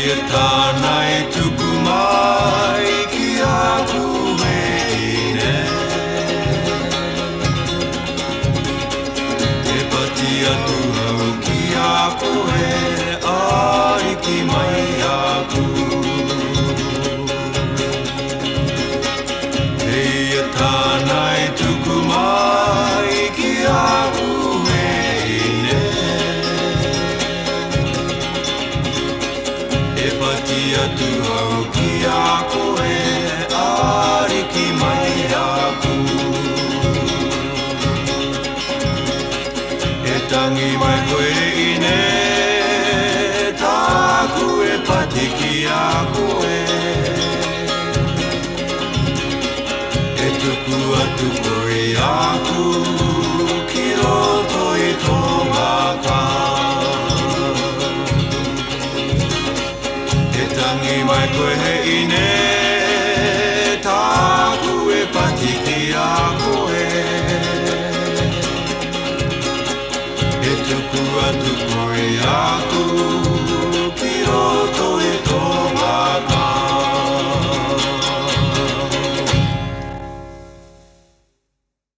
Tanai tuku mai ki aku ine E pati atu au ki aku e ai ki mai aku E tanai tuku mai ki aku ine E pati atu au ki ako e ari ki mai aku E tangi mai koe ine taku e pati ki ako e E tuku atu koe aku ki roto i tonga ka Tangi mai koe he ine taku e pati ki a koe E tuku atu koe aku ki roto e